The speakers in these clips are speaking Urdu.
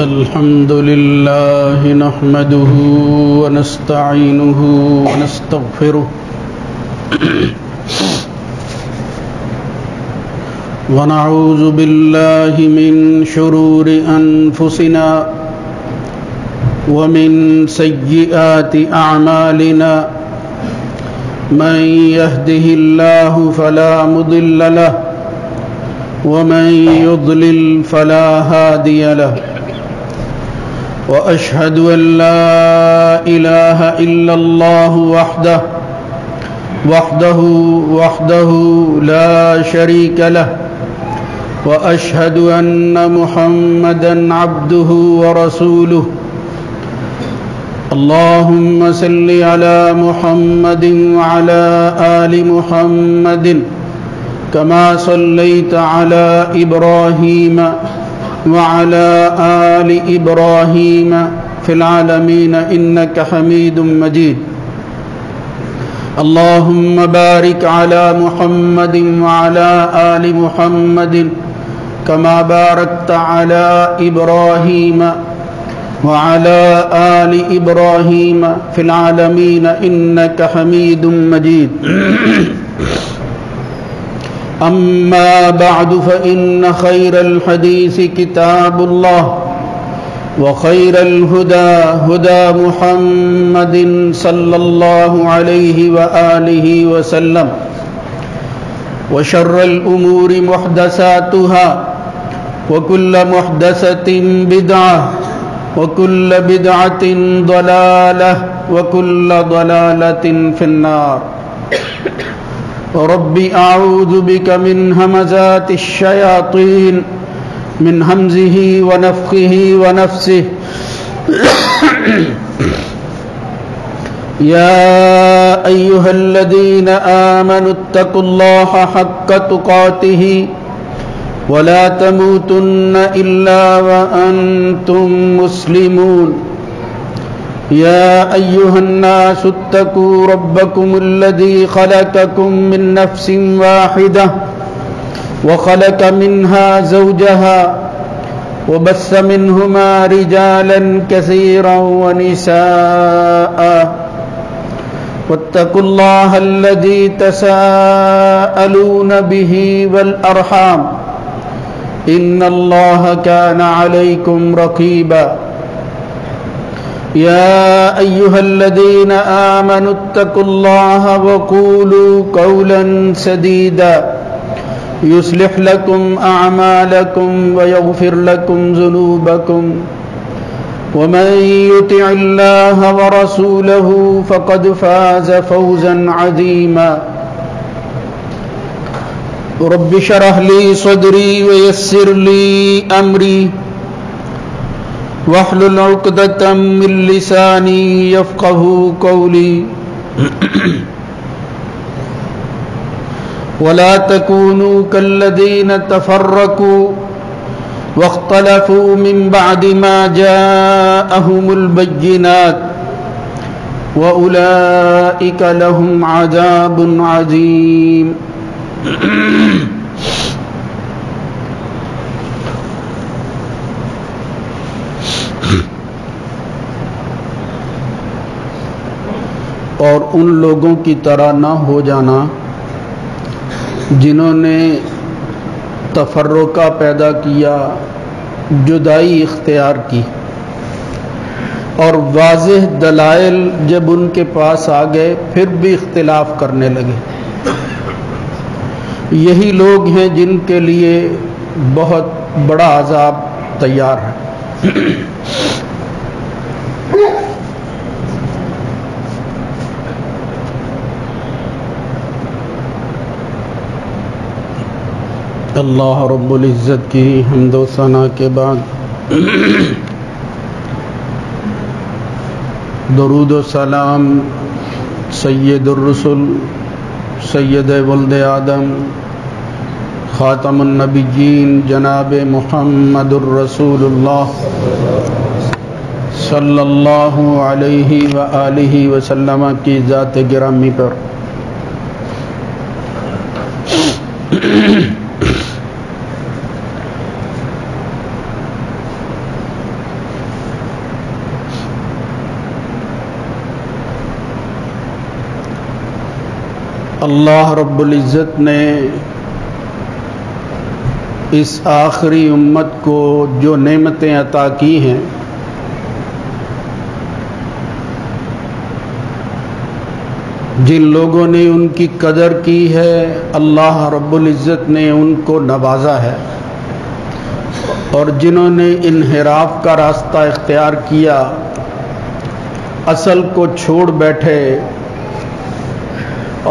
الحمد لله نحمده ونستعينه ونستغفره ونعوذ بالله من شرور أنفسنا ومن سيئات أعمالنا من يهده الله فلا مضل له ومن يضلل فلا هادي له وأشهد أن لا إله إلا الله وحده لا شريك له وأشهد أن محمدًا عبده ورسوله اللهم صل على محمد وعلى آل محمد كما صليت على إبراهيم وعلى آل إبراهيم في العالمين إنك حميد مجيد اللهم بارك على محمد وعلى آل محمد كما باركت على إبراهيم وعلى آل إبراهيم في العالمين إنك حميد مجيد أما بعد فإن خير الحديث كتاب الله وخير الهدى هدى محمد صلى الله عليه وآله وسلم وشر الأمور محدثاتها وكل محدثة بدعة وكل بدعة ضلالة وكل ضلالة في النار رب أعوذ بك من همزات الشياطين من همزه ونفخه ونفسه يا أيها الذين آمنوا اتقوا الله حق تقاته ولا تموتن إلا وأنتم مسلمون يا أيها الناس اتقوا ربكم الذي خلقكم من نفس واحدة وخلق منها زوجها وبث منهما رجالا كثيرا ونساء واتقوا الله الذي تساءلون به والأرحام إن الله كان عليكم رقيبا يا أيها الذين آمنوا اتقوا الله وقولوا قولا سديدا يصلح لكم أعمالكم ويغفر لكم ذنوبكم ومن يطع الله ورسوله فقد فاز فوزا عظيما رب اشرح لي صدري ويسر لي أمري واحلل عقدة من لساني يفقهوا قولي ولا تكونوا كالذين تفرقوا واختلفوا من بعد ما جاءهم البينات وأولئك لهم عذاب عظيم اور ان لوگوں کی طرح نہ ہو جانا جنہوں نے تفرقہ پیدا کیا، جدائی اختیار کی، اور واضح دلائل جب ان کے پاس آ گئے پھر بھی اختلاف کرنے لگے۔ یہی لوگ ہیں جن کے لیے بہت بڑا عذاب تیار ہے۔ اللہ رب العزت کی حمد و ثنا کے بعد درود و سلام سید الرسل سید ولد آدم خاتم النبیین جناب محمد الرسول اللہ صلی اللہ علیہ وآلہ وسلم کی ذات گرامی پر اللہ رب العزت نے اس آخری امت کو جو نعمتیں عطا کی ہیں، جن لوگوں نے ان کی قدر کی ہے، اللہ رب العزت نے ان کو نوازا ہے، اور جنہوں نے انحراف کا راستہ اختیار کیا، اصل کو چھوڑ بیٹھے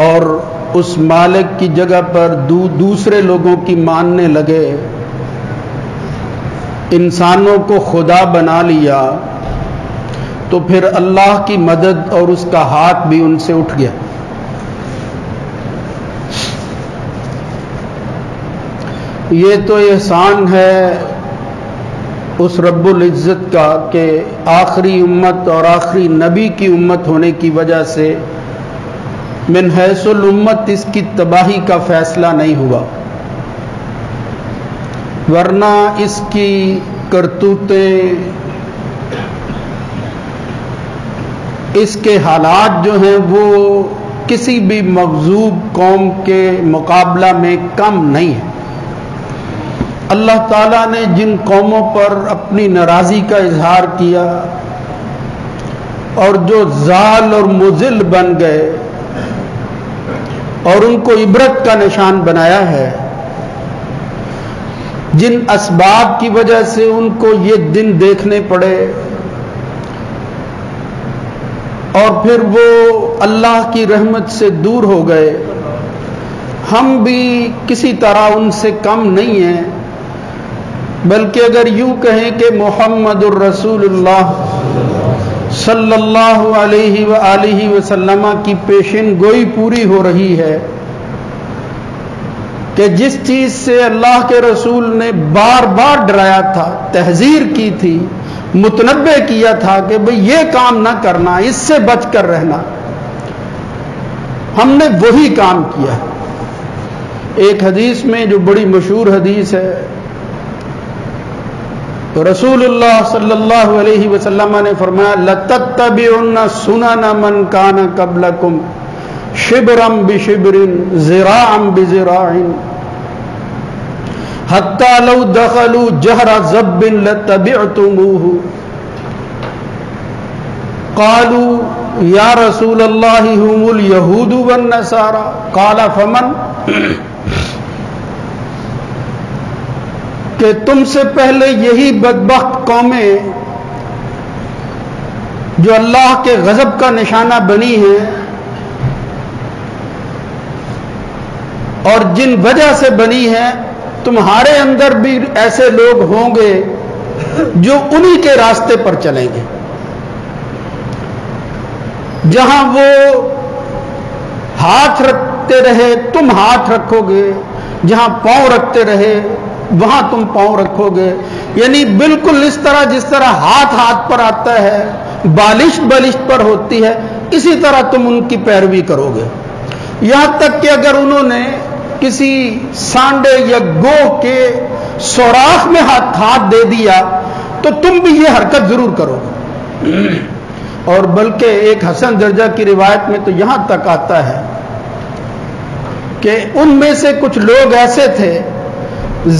اور اس مالک کی جگہ پر دوسرے لوگوں کی ماننے لگے، انسانوں کو خدا بنا لیا، تو پھر اللہ کی مدد اور اس کا ہاتھ بھی ان سے اٹھ گیا۔ یہ تو احسان ہے اس رب العزت کا کہ آخری امت اور آخری نبی کی امت ہونے کی وجہ سے من حیث الامت اس کی تباہی کا فیصلہ نہیں ہوا، ورنہ اس کی کرتوتیں، اس کے حالات جو ہیں وہ کسی بھی مغضوب قوم کے مقابلہ میں کم نہیں ہے۔ اللہ تعالیٰ نے جن قوموں پر اپنی ناراضی کا اظہار کیا اور جو ضال اور مذل بن گئے اور ان کو عبرت کا نشان بنایا ہے، جن اسباب کی وجہ سے ان کو یہ دن دیکھنے پڑے اور پھر وہ اللہ کی رحمت سے دور ہو گئے، ہم بھی کسی طرح ان سے کم نہیں ہیں، بلکہ اگر یوں کہیں کہ محمد الرسول اللہ صلی اللہ علیہ وآلہ وسلم کی پیشن گوئی پوری ہو رہی ہے کہ جس چیز سے اللہ کے رسول نے بار بار ڈرایا تھا، تحذیر کی تھی، متنبہ کیا تھا کہ بھئی یہ کام نہ کرنا، اس سے بچ کر رہنا، ہم نے وہی کام کیا۔ ایک حدیث میں جو بڑی مشہور حدیث ہے، رسول اللہ صلی اللہ علیہ وسلم نے فرمایا لَتَتَّبِعُنَّ سُنَنَ مَنْ كَانَ قَبْلَكُمْ شِبْرًا بِشِبْرٍ ذِرَاعًا بِذِرَاعٍ حَتَّى لَوْ دَخَلُوا جَهْرَ ضَبٍّ لَتَّبِعْتُمُوهُ قَالُوا يَا رَسُولَ اللَّهِ هُمُ الْيَهُودُ وَالنَّصَارَى قَالَ فَمَنْ، کہ تم سے پہلے یہی بدبخت قومیں جو اللہ کے غضب کا نشانہ بنی ہیں اور جن وجہ سے بنی ہیں، تمہارے اندر بھی ایسے لوگ ہوں گے جو انہی کے راستے پر چلیں گے، جہاں وہ ہاتھ رکھتے رہے تم ہاتھ رکھو گے، جہاں پاؤں رکھتے رہے وہاں تم پاؤں رکھو گے، یعنی بالکل اس طرح جس طرح ہاتھ ہاتھ پر آتا ہے، بالشت بالشت پر ہوتی ہے، اسی طرح تم ان کی پیروی کرو گے، یہاں تک کہ اگر انہوں نے کسی سانڈے یا گوہ کے سوراخ میں ہاتھ دے دیا تو تم بھی یہ حرکت ضرور کرو گے۔ اور بلکہ ایک حسن درجہ کی روایت میں تو یہاں تک آتا ہے کہ ان میں سے کچھ لوگ ایسے تھے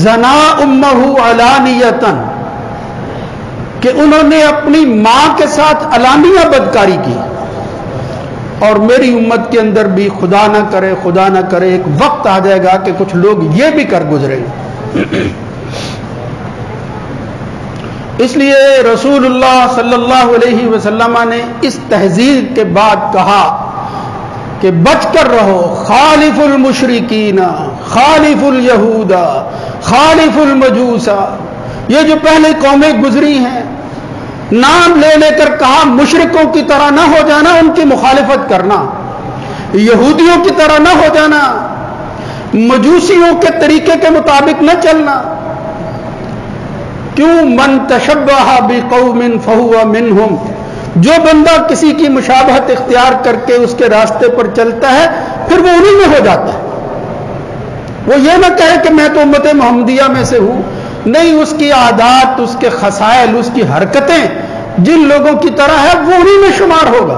زنا امہ علانیتاً، کہ انہوں نے اپنی ماں کے ساتھ علانیہ بدکاری کی، اور میری امت کے اندر بھی خدا نہ کرے ایک وقت آ جائے گا کہ کچھ لوگ یہ بھی کر گزریں گے۔ اس لیے رسول اللہ صلی اللہ علیہ وسلم نے اس تحذیر کے بعد کہا کہ بچ کر رہو، خالف المشرکین، خالف الیہود، خالف المجوس۔ یہ جو پہلے قومیں گزری ہیں، نام لے لے کر کہا مشرکوں کی طرح نہ ہو جانا، ان کی مخالفت کرنا، یہودیوں کی طرح نہ ہو جانا، مجوسیوں کے طریقے کے مطابق نہ چلنا۔ کیوں؟ من تشبہ بقوم فہو منہم، جو بندہ کسی کی مشابہت اختیار کر کے اس کے راستے پر چلتا ہے پھر وہ انہی میں ہو جاتا ہے۔ وہ یہ نہ کہے کہ میں تو امت محمدیہ میں سے ہوں، نہیں، اس کی عادات، اس کے خصائل، اس کی حرکتیں جن لوگوں کی طرح ہے وہ انہی میں شمار ہوگا۔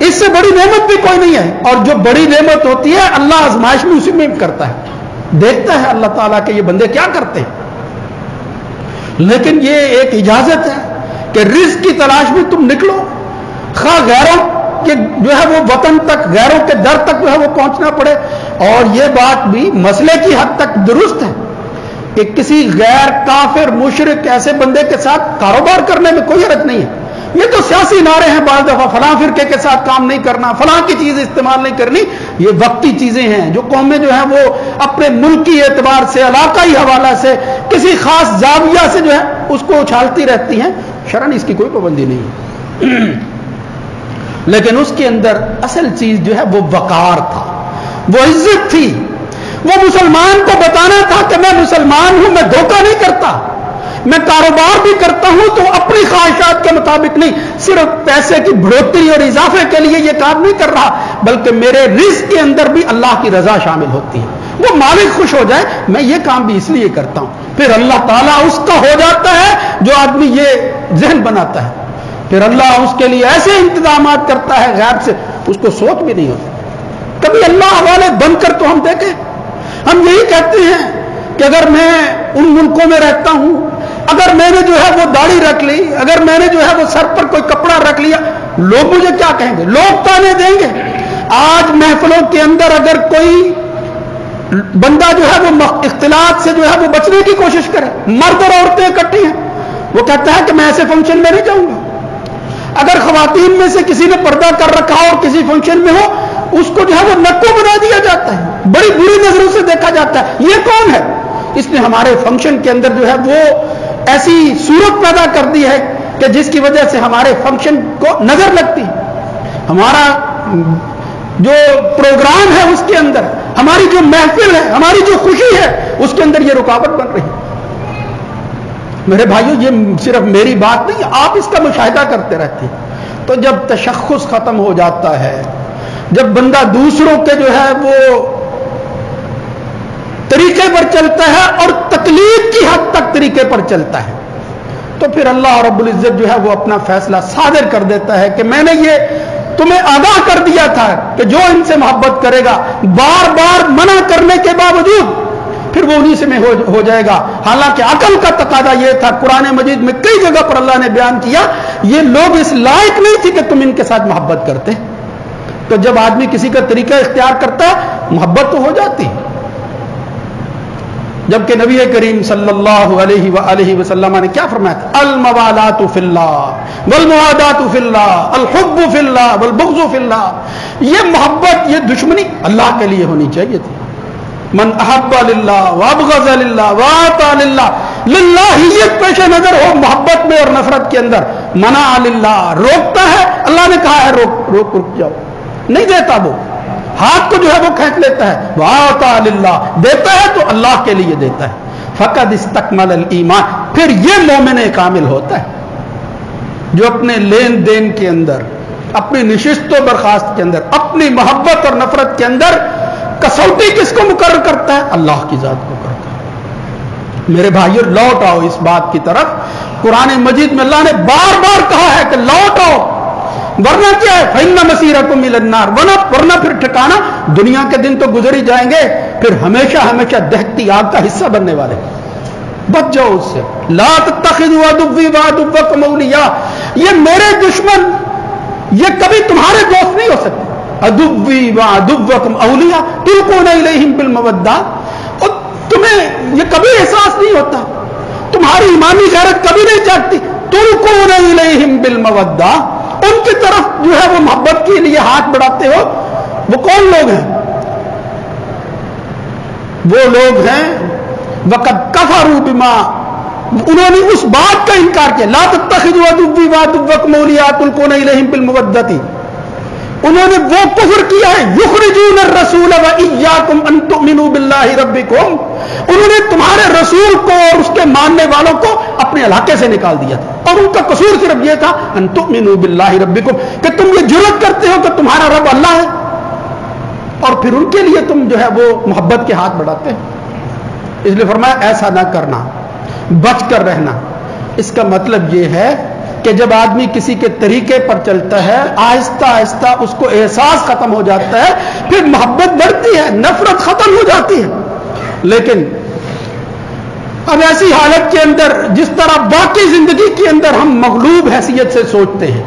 اس سے بڑی نعمت بھی کوئی نہیں ہے. اور جو بڑی نعمت ہوتی ہے اللہ آزمائش میں اسی میں کرتا ہے. دیکھتا ہے اللہ تعالیٰ کہ یہ بندے کیا کرتے ہیں. لیکن یہ ایک اجازت ہے کہ رزق کی تلاش میں تم نکلو، خواہ غیروں کے جو ہے وہ وطن تک، غیروں کے در تک جو ہے وہ پہنچنا پڑے. اور یہ بات بھی مسئلے کی حد تک درست ہے کہ کسی غیر کافر مشرک ایسے بندے کے ساتھ کاروبار کرنے میں کوئی حرج نہیں ہے. یہ تو سیاسی نعرے ہیں بعض دفعہ، فلاں فرقے کے ساتھ کام نہیں کرنا، فلاں کی چیز استعمال نہیں کرنی. یہ وقتی چیزیں ہیں جو قومیں جو ہیں وہ اپنے ملکی اعتبار سے، علاقائی حوالہ سے، کسی خاص زاویہ سے جو ہے اس کو اچھالتی رہتی ہیں. شرعاً اس کی کوئی پابندی نہیں ہے. لیکن اس کے اندر اصل چیز جو ہے وہ وقار تھا، وہ عزت تھی. وہ مسلمان کو بتانا تھا کہ میں مسلمان ہوں، میں دھوکہ نہیں کرتا، میں کاروبار بھی کرتا ہوں تو اپنی خواہشات کے مطابق نہیں، صرف پیسے کی بڑھوتری اور اضافے کے لیے یہ کام نہیں کر رہا، بلکہ میرے رزق کے اندر بھی اللہ کی رضا شامل ہوتی ہے. وہ مالک خوش ہو جائے، میں یہ کام بھی اس لیے کرتا ہوں. پھر اللہ تعالیٰ اس کا ہو جاتا ہے جو آدمی یہ ذہن بناتا ہے. پھر اللہ اس کے لیے ایسے انتظامات کرتا ہے غیب سے اس کو سوچ بھی نہیں ہوتا. کبھی اللہ والے بن کر تو ہم دیکھیں. ہم یہی کہتے ہیں کہ اگر میں ان ملکوں میں رہتا ہوں، اگر میں نے جو ہے وہ داڑھی رکھ لی، اگر میں نے جو ہے وہ سر پر کوئی کپڑا رکھ لیا، لوگ مجھے کیا کہیں گے؟ لوگ تانے دیں گے. آج محفلوں کے اندر اگر کوئی بندہ جو ہے وہ اختلاط سے جو ہے وہ بچنے کی کوشش کرے، مرد اور عورتیں اکٹھی ہیں، وہ کہتا ہے کہ میں ایسے فنکشن میں نہیں جاؤں گا. اگر خواتین میں سے کسی نے پردہ کر رکھا ہو اور کسی فنکشن میں ہو، اس کو جو ہے وہ نکو بنا دیا جاتا ہے، بڑی بری نظروں سے دیکھا جاتا ہے. یہ کون ہے؟ اس نے ہمارے فنکشن کے اندر جو ہے وہ ایسی صورت پیدا کر دی ہے کہ جس کی وجہ سے ہمارے فنکشن کو نظر لگتی ہے. ہمارا جو پروگرام ہے اس کے اندر، ہماری جو محفل ہے، ہماری جو خوشی ہے، اس کے اندر یہ رکاوٹ بن رہی ہے. میرے بھائیوں، یہ صرف میری بات نہیں، آپ اس کا مشاہدہ کرتے رہتے ہیں. تو جب تشخص ختم ہو جاتا ہے، جب بندہ دوسروں کے جو ہے وہ طریقے پر چلتا ہے اور تکلیف کی حد تک طریقے پر چلتا ہے، تو پھر اللہ رب العزت جو ہے وہ اپنا فیصلہ صادر کر دیتا ہے کہ میں نے یہ تمہیں آگاہ کر دیا تھا کہ جو ان سے محبت کرے گا، بار بار منع کرنے کے باوجود پھر وہ انہی سے میں ہو جائے گا. حالانکہ عقل کا تقاضا یہ تھا، قرآن مجید میں کئی جگہ پر اللہ نے بیان کیا، یہ لوگ اس لائق نہیں تھے کہ تم ان کے ساتھ محبت کرتے. تو جب آدمی کسی کا طریقہ اختیار کرتا ہے، محبت تو ہو جاتی. جبکہ نبی کریم صلی اللہ علیہ وآلہ وسلم نے کیا فرمایا تھا؟ الموالات فی اللہ والموادات فی اللہ، الحب فی اللہ والبغض فی اللہ. یہ محبت، یہ دشمنی اللہ کے لیے ہونی چاہیے تھی. من احب للہ وابغض للہ واطاع للہ، للہیت پیش نظر ہو محبت میں اور نفرت کے اندر. منع للہ، روکتا ہے، اللہ نے کہا ہے رک جاؤ، نہیں دیتا. وہ ہاتھ کو جو ہے وہ کھینچ لیتا ہے. واطاع للہ، دیتا ہے تو اللہ کے لیے دیتا ہے. فقد استکمل الایمان، پھر یہ مومن کامل ہوتا ہے جو اپنے لین دین کے اندر، اپنی نشست و برخاست کے اندر، اپنی محبت اور نفرت کے اندر کسوٹی کس کو مقرر کرتا ہے؟ اللہ کی ذات کو کرتا ہے. میرے بھائیو، لوٹ آؤ اس بات کی طرف. قرآن مجید میں اللہ نے بار بار کہا ہے کہ لوٹ آؤ، ورنہ کیا ہے؟ فَإِنَّ مَصِيرَكُمْ إِلَى النَّارِ، ورنہ پھر ٹھکانا دنیا کے دن تو گزر ہی جائیں گے، پھر ہمیشہ ہمیشہ دہتی آگ کا حصہ بننے والے. بچ جاؤ اس سے. لا تتخذوا عدوی وعدوکم اولیاء، یہ میرے دشمن یہ کبھی تمہارے دوست نہیں ہو سکتے. عدوی وعدوکم اولیاء تلقون الیہم بالمودہ، اور تمہیں یہ کبھی احساس نہیں ہوتا، تمہاری ایمانی غیرت کبھی نہیں جاگتی. تلقون الیہم بالمودہ، ان کی طرف جو ہے وہ محبت کے لیے ہاتھ بڑھاتے ہو. وہ کون لوگ ہیں؟ وہ لوگ ہیں وقد کفروا بما، انہوں نے اس بات کا انکار کیا. لا تتخذوا عدوی وعدوکم اولیاء تلقون الیہم بالمودہ، انہوں نے وہ کفر کیا ہے. یخرجون الرسول وایاکم ان تؤمنوا باللہ ربکم، انہوں نے تمہارے رسول کو اور اس کے ماننے والوں کو اپنے علاقے سے نکال دیا تھا، اور ان کا قصور صرف یہ تھا ان تؤمنوا باللہ ربکم، کہ تم یہ جرأت کرتے ہو کہ تمہارا رب اللہ ہے، اور پھر ان کے لیے تم جو ہے وہ محبت کے ہاتھ بڑھاتے ہیں. اس لیے فرمایا ایسا نہ کرنا، بچ کر رہنا. اس کا مطلب یہ ہے کہ جب آدمی کسی کے طریقے پر چلتا ہے آہستہ آہستہ اس کو احساس ختم ہو جاتا ہے، پھر محبت بڑھتی ہے، نفرت ختم ہو جاتی ہے. لیکن اب ایسی حالت کے اندر جس طرح باقی زندگی کے اندر ہم مغلوب حیثیت سے سوچتے ہیں،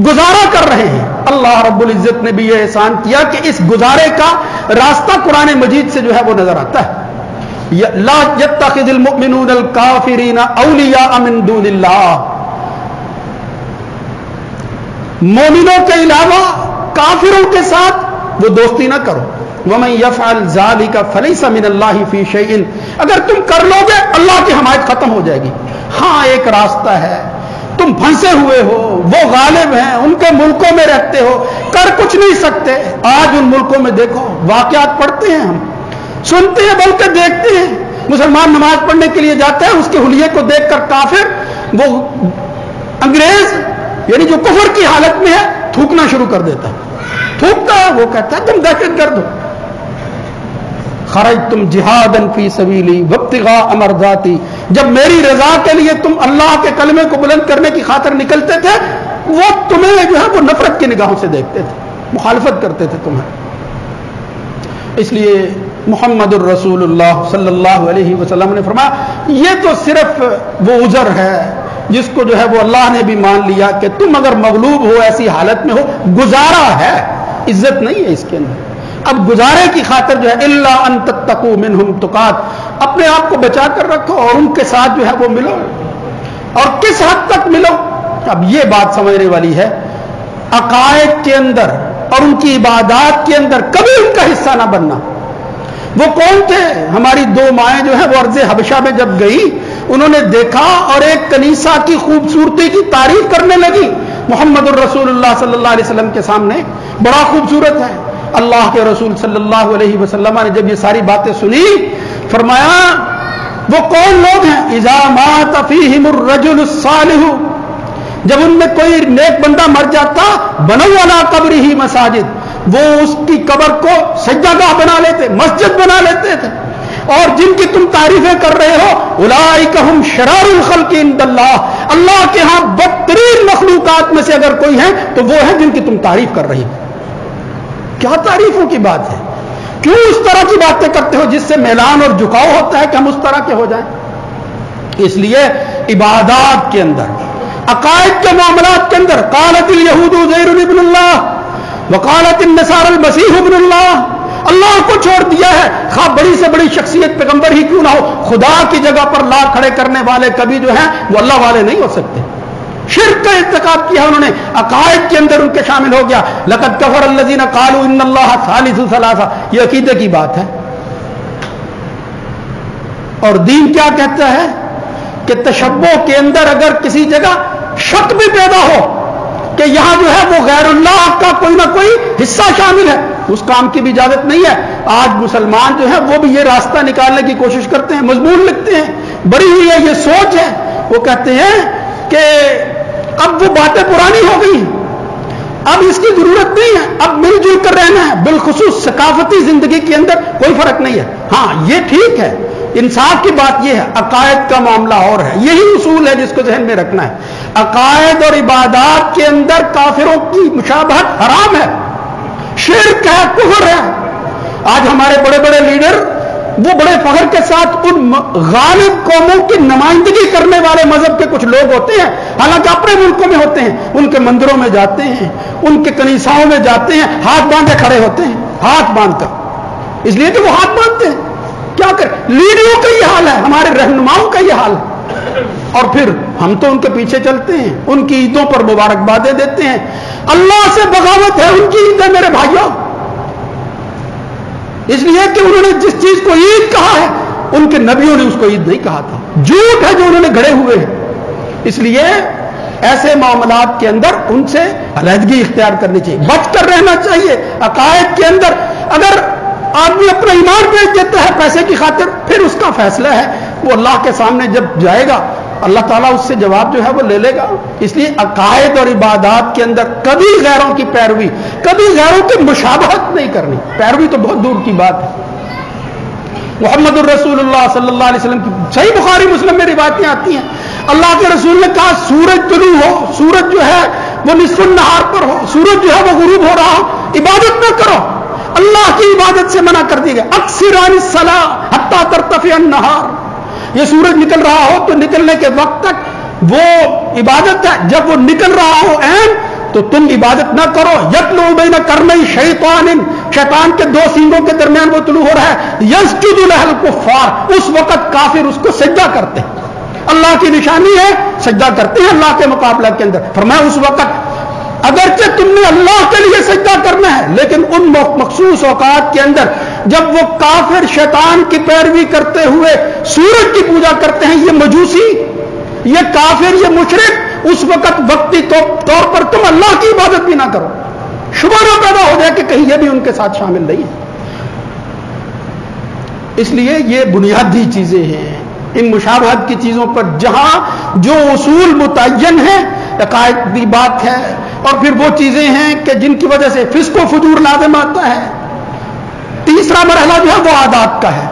گزارا کر رہے ہیں، اللہ رب العزت نے بھی یہ احسان کیا کہ اس گزارے کا راستہ قرآن مجید سے جو ہے وہ نظر آتا ہے. لا يتخذ المؤمنون الكافرین اولیاء من دون اللہ، مومنوں کے علاوہ کافروں کے ساتھ وہ دوستی نہ کرو. وَمَن يَفْعَلْ ذَلِكَ فَلَيْسَ مِنَ اللَّهِ فِي شَيْءٍ، اگر تم کر لو گے اللہ کی حمایت ختم ہو جائے گی. ہاں ایک راستہ ہے، تم پھنسے ہوئے ہو، وہ غالب ہیں، ان کے ملکوں میں رہتے ہو، کر کچھ نہیں سکتے. آج ان ملکوں میں دیکھو واقعات پڑھتے ہیں، ہم سنتے ہیں بلکہ دیکھتے ہیں. مسلمان نماز پڑھنے کے لیے جاتے ہیں، اس کے حلیے کو دیکھ کر کافر، وہ انگریز یعنی جو کفر کی حالت میں ہے، تھوکنا شروع کر دیتا ہے. تھوکتا ہے، وہ کہتا ہے تم دہشت گرد ہو. خرجتم جہادا فی سبیلی وابتغاء مرضاتی، جب میری رضا کے لیے تم اللہ کے کلمے کو بلند کرنے کی خاطر نکلتے تھے، وہ تمہیں جو ہے وہ نفرت کی نگاہوں سے دیکھتے تھے، مخالفت کرتے تھے تمہیں. اس لیے محمد الرسول اللہ صلی اللہ علیہ وسلم نے فرمایا یہ تو صرف وہ عذر ہے جس کو جو ہے وہ اللہ نے بھی مان لیا کہ تم اگر مغلوب ہو، ایسی حالت میں ہو، گزارا ہے، عزت نہیں ہے اس کے اندر. اب گزارے کی خاطر جو ہے الا ان تتقوا منہم تقات، اپنے آپ کو بچا کر رکھو اور ان کے ساتھ جو ہے وہ ملو. اور کس حد تک ملو؟ اب یہ بات سمجھنے والی ہے. عقائد کے اندر اور ان کی عبادات کے اندر کبھی ان کا حصہ نہ بننا. وہ کون تھے؟ ہماری دو مائیں جو ہیں وہ ارض حبشہ میں جب گئی، انہوں نے دیکھا اور ایک کنیسہ کی خوبصورتی کی تعریف کرنے لگی. محمد الرسول اللہ صلی اللہ علیہ وسلم کے سامنے بڑا خوبصورت ہے. اللہ کے رسول صلی اللہ علیہ وسلم نے جب یہ ساری باتیں سنی، فرمایا وہ کون لوگ ہیں؟ اذا مات فیہم الرجل الصالح، جب ان میں کوئی نیک بندہ مر جاتا، بنوا علی قبرہ مساجد، وہ اس کی قبر کو سجدہ گاہ بنا لیتے، مسجد بنا لیتے تھے. اور جن کی تم تعریفیں کر رہے ہو، اولئک ہم شرار الخلق عند اللہ، اللہ کے ہاں بدترین مخلوقات میں سے اگر کوئی ہیں تو وہ ہیں جن کی تم تعریف کر رہی ہو. کیا تعریفوں کی بات ہے؟ کیوں اس طرح کی باتیں کرتے ہو جس سے میلان اور جھکاؤ ہوتا ہے کہ ہم اس طرح کے ہو جائیں؟ اس لیے عبادات کے اندر، عقائد کے معاملات کے اندر، قالت الیہود عزیر ابن اللہ وقالت النصارى المسیح ابن اللہ، اللہ کو چھوڑ دیا ہے. خواہ بڑی سے بڑی شخصیت پیغمبر ہی کیوں نہ ہو، خدا کی جگہ پر لا کھڑے کرنے والے کبھی جو ہیں وہ اللہ والے نہیں ہو سکتے. شرک کا ارتکاب کیا انہوں نے، عقائد کے اندر ان کے شامل ہو گیا. لقد کفر الذین قالوا ان اللہ ثالث ثلاثہ، یہ عقیدے کی بات ہے. اور دین کیا کہتا ہے کہ تشبہ کے اندر اگر کسی جگہ شک بھی پیدا ہو کہ یہاں جو ہے وہ غیر اللہ کا کوئی نہ کوئی حصہ شامل ہے، اس کام کی بھی اجازت نہیں ہے. آج مسلمان جو ہے وہ بھی یہ راستہ نکالنے کی کوشش کرتے ہیں، مضمون لکھتے ہیں، بڑی ہوئی ہے یہ سوچ ہے. وہ کہتے ہیں کہ اب وہ باتیں پرانی ہو گئی، اب اس کی ضرورت نہیں ہے، اب مل جل کر رہنا ہے. بالخصوص ثقافتی زندگی کے اندر کوئی فرق نہیں ہے. ہاں یہ ٹھیک ہے، انصاف کی بات یہ ہے، عقائد کا معاملہ اور ہے. یہی اصول ہے جس کو ذہن میں رکھنا ہے. عقائد اور عبادات کے اندر کافروں کی مشابہت حرام ہے، شرک ہے، کفر ہے. آج ہمارے بڑے بڑے لیڈر وہ بڑے فخر کے ساتھ ان غالب قوموں کی نمائندگی کرنے والے مذہب کے کچھ لوگ ہوتے ہیں، حالانکہ اپنے ملکوں میں ہوتے ہیں، ان کے مندروں میں جاتے ہیں، ان کے کنیساؤں میں جاتے ہیں، ہاتھ باندھے کھڑے ہوتے ہیں، ہاتھ باندھ کر، اس لیے کہ وہ ہاتھ باندھتے ہیں. کیا کریں؟ لیڈروں کا یہ حال ہے، ہمارے رہنماؤں کا یہ حال ہے. اور پھر ہم تو ان کے پیچھے چلتے ہیں، ان کی عیدوں پر مبارکبادیں دیتے ہیں. اللہ سے بغاوت ہے ان کی عید ہے میرے بھائیوں، اس لیے کہ انہوں نے جس چیز کو عید کہا ہے ان کے نبیوں نے اس کو عید نہیں کہا تھا. جھوٹ ہے جو انہوں نے گھڑے ہوئے ہیں. اس لیے ایسے معاملات کے اندر ان سے علیحدگی اختیار کرنی چاہیے، بچ کر رہنا چاہیے. عقائد کے اندر اگر آدمی اپنا ایمان بیچ دیتا ہے پیسے کی خاطر، پھر اس کا فیصلہ ہے، وہ اللہ کے سامنے جب جائے گا اللہ تعالیٰ اس سے جواب جو ہے وہ لے لے گا. اس لیے عقائد اور عبادات کے اندر کبھی غیروں کی پیروی، کبھی غیروں کی مشابہت نہیں کرنی. پیروی تو بہت دور کی بات ہے. محمد الرسول اللہ صلی اللہ علیہ وسلم کی صحیح بخاری مسلم میں روایتیں آتی ہیں، اللہ کے رسول نے کہا سورج طلوع ہو، سورج جو ہے وہ نصف النہار پر ہو، سورج جو ہے وہ غروب ہو رہا ہو، عبادت نہ کرو، اللہ کی عبادت سے منع کر دی گئی. اکثر عن الصلاۃ حتی ترتفع النہار، یہ سورج نکل رہا ہو تو نکلنے کے وقت تک وہ عبادت ہے، جب وہ نکل رہا ہو عین تو تم عبادت نہ کرو. یطلع بین قرنی شیطان، شیطان کے دو سینگوں کے درمیان وہ طلوع ہو رہا ہے. یسجد لہ الکفار، اس وقت کافر اس کو سجدہ کرتے ہیں، اللہ کی نشانی ہے سجدہ کرتے ہیں اللہ کے مقابلہ کے اندر. فرمایا اس وقت اگرچہ تم نے اللہ کے لیے سجدہ کرنا ہے، لیکن ان مخصوص اوقات کے اندر جب وہ کافر شیطان کی پیروی کرتے ہوئے سورج کی پوجا کرتے ہیں، یہ مجوسی، یہ کافر، یہ مشرک، اس وقت وقتی طور پر تم اللہ کی عبادت بھی نہ کرو. شبہ نہ پیدا ہو جائے کہ کہیں یہ بھی ان کے ساتھ شامل نہیں ہے. اس لیے یہ بنیادی چیزیں ہیں. ان مشابہت کی چیزوں پر جہاں جو اصول متعین ہیں، عقائد کی بات ہے، اور پھر وہ چیزیں ہیں کہ جن کی وجہ سے فسق و فجور لازم آتا ہے. تیسرا مرحلہ جو ہے وہ عادات کا ہے،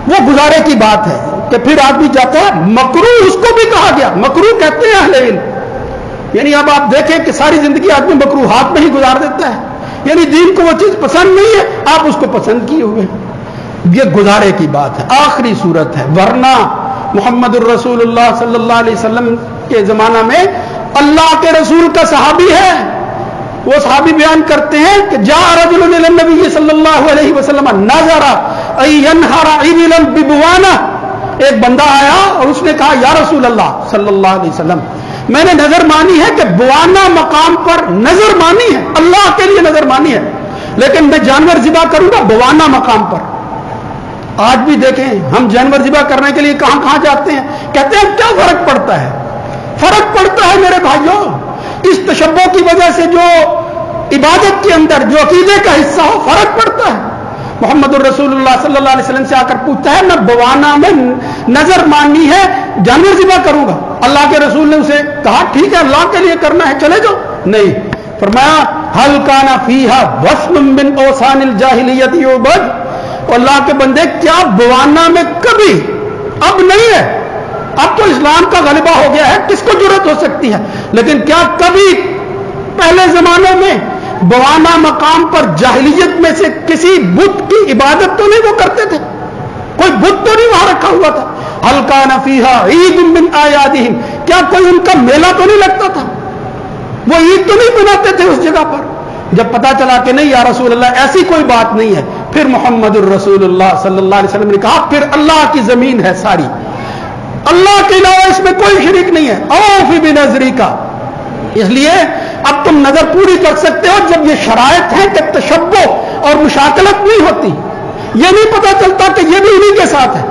وہ گزارے کی بات ہے کہ پھر آدمی جاتا ہے مکروہ، اس کو بھی کہا گیا مکروہ کہتے ہیں اہل علم. یعنی اب آپ دیکھیں کہ ساری زندگی آدمی مکروہات میں ہی گزار دیتا ہے، یعنی دین کو وہ چیز پسند نہیں ہے، آپ اس کو پسند کیے ہوئے. یہ گزارے کی بات ہے، آخری صورت ہے. ورنہ محمد الرسول اللہ صلی اللہ علیہ وسلم کے زمانہ میں اللہ کے رسول کا صحابی ہے، وہ صحابی بیان کرتے ہیں کہ جاء رجل الى النبی صلی اللہ علیہ وسلم نظر ان ينهر ابلا ببوانہ. ایک بندہ آیا اور اس نے کہا یا رسول اللہ صلی اللہ علیہ وسلم، میں نے نظر مانی ہے کہ بوانا مقام پر نظر مانی ہے، اللہ کے لیے نظر مانی ہے، لیکن میں جانور ذبح کروں گا بوانا مقام پر. آج بھی دیکھیں ہم جانور ذبح کرنے کے لیے کہاں کہاں جاتے ہیں، کہتے ہیں کیا فرق پڑتا ہے؟ فرق پڑتا ہے میرے بھائیوں، اس تشبہ کی وجہ سے جو عبادت کے اندر جو عقیدے کا حصہ ہو فرق پڑتا ہے. محمد الرسول اللہ صلی اللہ علیہ وسلم سے آ کر پوچھتا ہے میں بوانا میں نظر ماننی ہے، جانور ذبح کروں گا. اللہ کے رسول نے اسے کہا ٹھیک ہے اللہ کے لیے کرنا ہے چلے جاؤ. نہیں، فرمایا هل كان فيها وثن من اوثان الجاہلیت یعبد. اللہ کے بندے کیا بوانا میں کبھی، اب نہیں ہے، اب تو اسلام کا غلبہ ہو گیا ہے، کس کو جرأت ہو سکتی ہے، لیکن کیا کبھی پہلے زمانے میں بوانا مقام پر جاہلیت میں سے کسی بت کی عبادت تو نہیں وہ کرتے تھے؟ کوئی بت تو نہیں وہاں رکھا ہوا تھا. هل كان فيها عید من اعیادهم، کیا کوئی ان کا میلہ تو نہیں لگتا تھا؟ وہ عید تو نہیں مناتے تھے اس جگہ پر؟ جب پتا چلا کہ نہیں یا رسول اللہ ایسی کوئی بات نہیں ہے، پھر محمد الرسول اللہ صلی اللہ علیہ وسلم نے کہا پھر اللہ کی زمین ہے ساری، اللہ کے علاوہ اس میں کوئی شریک نہیں ہے. اوفی بنظری کا، اس لیے اب تم نظر پوری کر سکتے ہو جب یہ شرائط ہیں کہ تشبہ اور مشاکلت نہیں ہوتی. یہ نہیں پتا چلتا کہ یہ بھی انہی کے ساتھ ہے.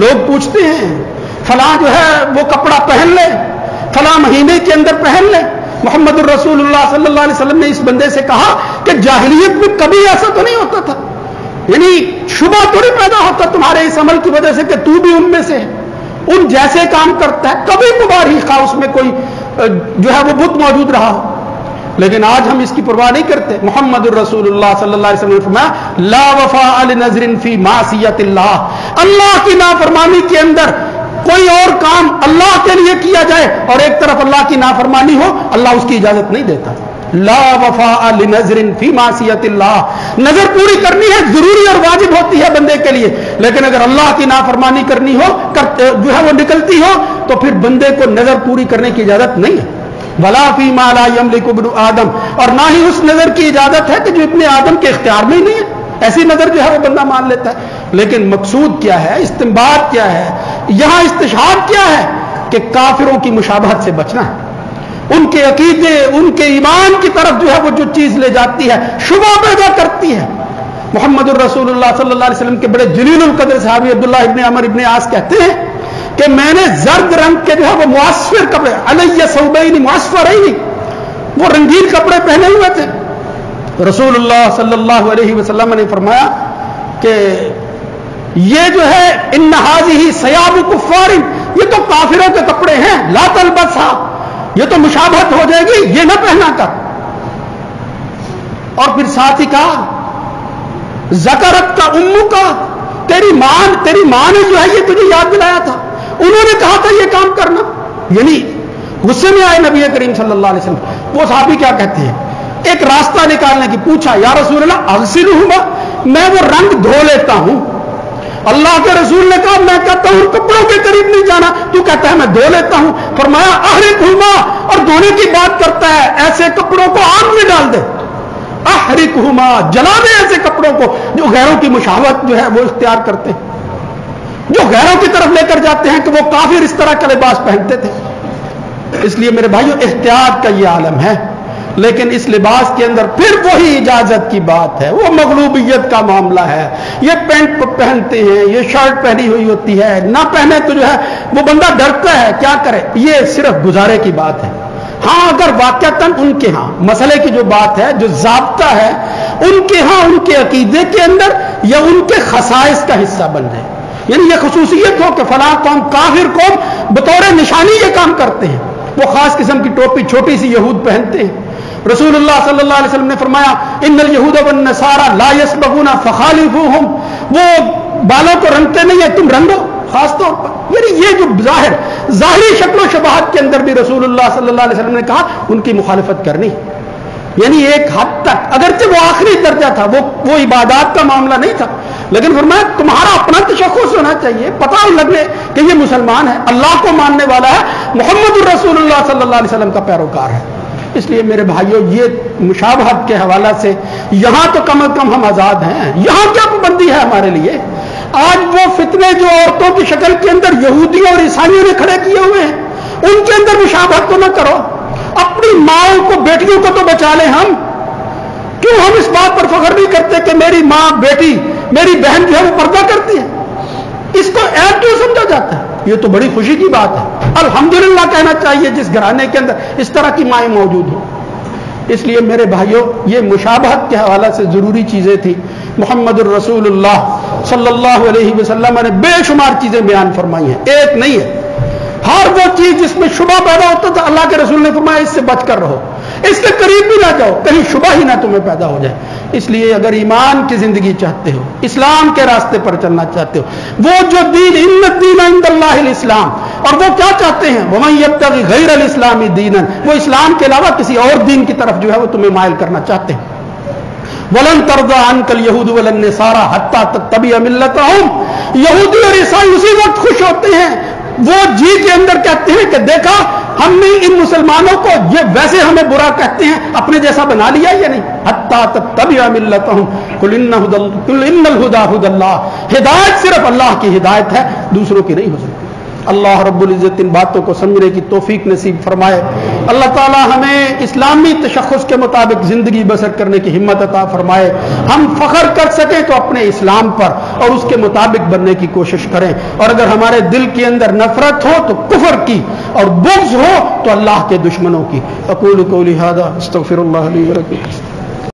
لوگ پوچھتے ہیں فلاں جو ہے وہ کپڑا پہن لے، فلاں مہینے کے اندر پہن لے. محمد الرسول اللہ صلی اللہ علیہ وسلم نے اس بندے سے کہا کہ جاہلیت میں کبھی ایسا تو نہیں ہوتا تھا، یعنی شبہ تو نہیں پیدا ہوتا تمہارے اس عمل کی وجہ سے کہ تو بھی ان میں سے ہے، ان جیسے کام کرتا ہے، کبھی مبارک خواہ اس میں کوئی جو ہے وہ بت موجود رہا ہو. لیکن آج ہم اس کی پرواہ نہیں کرتے. محمد الرسول اللہ صلی اللہ علیہ وسلم نے فرمایا لا وفاء لنذر فی معصیت اللہ، اللہ کی نافرمانی کے اندر کوئی اور کام اللہ کے لیے کیا جائے اور ایک طرف اللہ کی نافرمانی ہو، اللہ اس کی اجازت نہیں دیتا. لا وفاء لنذر فی معصیت اللہ، نظر پوری کرنی ہے ضروری اور واجب ہوتی ہے بندے کے لیے، لیکن اگر اللہ کی نافرمانی کرنی ہو جو ہے وہ نکلتی ہو تو پھر بندے کو نظر پوری کرنے کی اجازت نہیں ہے. ولا فی ما لا یملک ابن آدم، اور نہ ہی اس نظر کی اجازت ہے کہ جو ابن آدم کے اختیار میں ہی نہیں ہے، ایسی نظر جو ہے وہ بندہ مان لیتا ہے. لیکن مقصود کیا ہے، استنباط کیا ہے، یہاں استشہاد کیا ہے کہ کافروں کی مشابہت سے بچنا ہے. ان کے عقیدے، ان کے ایمان کی طرف جو ہے وہ جو چیز لے جاتی ہے شبہ پیدا کرتی ہے. محمد الرسول اللہ صلی اللہ علیہ وسلم کے بڑے جلیل القدر صحابی عبداللہ ابن عمر ابن عاص کہتے ہیں کہ میں نے زرد رنگ کے جو ہے وہ معصفر کپڑے، علیہ ثوبین معصفرین، وہ رنگین کپڑے پہنے ہوئے تھے. رسول اللہ صلی اللہ علیہ وسلم نے فرمایا کہ یہ جو ہے ان هذه ثياب کفار، یہ تو کافروں کے کپڑے ہیں، لا تلبسها، یہ تو مشابہت ہو جائے گی، یہ نہ پہنا کر. اور پھر ساتھ ہی کہا ذکرت کا امو کا، تیری ماں نے جو ہے یہ تجھے یاد دلایا تھا. انہوں نے کہا تھا یہ کام کرنا، یعنی غصے میں آئے نبی کریم صلی اللہ علیہ وسلم. وہ صحابی کیا کہتے ہیں، ایک راستہ نکالنے کی پوچھا، یا رسول اللہ اغسلہما، میں وہ رنگ دھو لیتا ہوں. اللہ کے رسول نے کہا میں کہتا ہوں کپڑوں کے قریب نہیں جانا، تو کہتا ہے میں دھو لیتا ہوں. فرمایا احرقہما، اور دھونے کی بات کرتا ہے، ایسے کپڑوں کو آگ میں ڈال دے. احرقہما، جلا دے ایسے کپڑوں کو جو غیروں کی مشابہت جو ہے وہ اختیار کرتے ہیں، جو غیروں کی طرف لے کر جاتے ہیں کہ وہ کافر اس طرح کا لباس پہنتے تھے. اس لیے میرے بھائیوں احتیاط کا یہ عالم ہے، لیکن اس لباس کے اندر پھر وہی اجازت کی بات ہے، وہ مغلوبیت کا معاملہ ہے. یہ پینٹ پہنتے ہیں، یہ شرٹ پہنی ہوئی ہوتی ہے، نہ پہنے تو جو ہے وہ بندہ ڈرتا ہے، کیا کرے. یہ صرف گزارے کی بات ہے. ہاں اگر واقعتاً ان کے ہاں مسئلے کی جو بات ہے، جو ضابطہ ہے ان کے ہاں، ان کے عقیدے کے اندر یا ان کے خصائص کا حصہ بن جائے، یعنی یہ خصوصیت ہو کہ فلاں قوم کافر قوم بطور نشانی یہ کام کرتے ہیں، وہ خاص قسم کی ٹوپی چھوٹی سی یہود پہنتے ہیں. رسول اللہ صلی اللہ علیہ وسلم نے فرمایا ان الیہود والنصارى لا یسبغون فخالفوہم، وہ بالوں کو رنگتے نہیں ہیں، تم رنگو. خاص طور پر یعنی یہ جو ظاہری شکل و شباہت کے اندر بھی رسول اللہ صلی اللہ علیہ وسلم نے کہا ان کی مخالفت کرنی، یعنی ایک حد تک، اگرچہ وہ آخری درجہ تھا، وہ عبادات کا معاملہ نہیں تھا، لیکن فرمایا تمہارا اپنا تشخص ہونا چاہیے، پتہ لگے کہ یہ مسلمان ہے، اللہ کو ماننے والا ہے، محمد الرسول اللہ صلی اللہ علیہ وسلم کا پیروکار ہے. اس لیے میرے بھائیوں یہ مشابہت کے حوالہ سے یہاں تو کم از کم ہم آزاد ہیں. یہاں کیا پابندی ہے ہمارے لیے؟ آج وہ فتنے جو عورتوں کی شکل کے اندر یہودیوں اور عیسائیوں نے کھڑے کیے ہوئے ہیں، ان کے اندر مشابہت تو نہ کرو. اپنی ماؤں کو، بیٹیوں کو تو بچا لیں ہم. کیوں ہم اس بات پر فخر نہیں کرتے کہ میری ماں، بیٹی، میری بہن جو ہے وہ پردہ کرتی ہے؟ اس کو عیب کیوں سمجھا جاتا ہے؟ یہ تو بڑی خوشی کی بات ہے. الحمدللہ کہنا چاہیے جس گھرانے کے اندر اس طرح کی مائیں موجود ہوں. اس لیے میرے بھائیوں یہ مشابہت کے حوالے سے ضروری چیزیں تھیں. محمد الرسول اللہ صلی اللہ علیہ وسلم نے بے شمار چیزیں بیان فرمائی ہیں، ایک نہیں ہے. ہر وہ چیز جس میں شبہ پیدا ہوتا تھا اللہ کے رسول نے فرمایا اس سے بچ کر رہو، اس کے قریب بھی نہ جاؤ، کہیں شبہ ہی نہ تمہیں پیدا ہو جائے. اس لیے اگر ایمان کی زندگی چاہتے ہو، اسلام کے راستے پر چلنا چاہتے ہو، وہ جو دین ان الدین عند اللہ الاسلام، اور وہ کیا چاہتے ہیں، ومن یبتغی غیر الاسلام دینا، وہ اسلام کے علاوہ کسی اور دین کی طرف جو ہے وہ تمہیں مائل کرنا چاہتے ہیں. ولن ترضى عنك اليهود ولا النصارى حتى تتبع ملتهم، یہودی اور عیسائی اسی وقت خوش ہوتے ہیں، وہ جی کے اندر کہتے ہیں کہ دیکھا ہم نے ان مسلمانوں کو یہ ویسے ہمیں برا کہتے ہیں اپنے جیسا بنا لیا یا نہیں. حتى تتبع ملتهم قل ان الهدى هدى الله، ہدایت صرف اللہ کی ہدایت ہے، دوسروں کی نہیں ہو سکتی. اللہ رب العزت ان باتوں کو سمجھنے کی توفیق نصیب فرمائے. اللہ تعالی ہمیں اسلامی تشخص کے مطابق زندگی بسر کرنے کی ہمت عطا فرمائے. ہم فخر کر سکیں تو اپنے اسلام پر اور اس کے مطابق بننے کی کوشش کریں، اور اگر ہمارے دل کے اندر نفرت ہو تو کفر کی، اور بغض ہو تو اللہ کے دشمنوں کی. اقول قولی ھذا استغفر اللہ لی ولکم.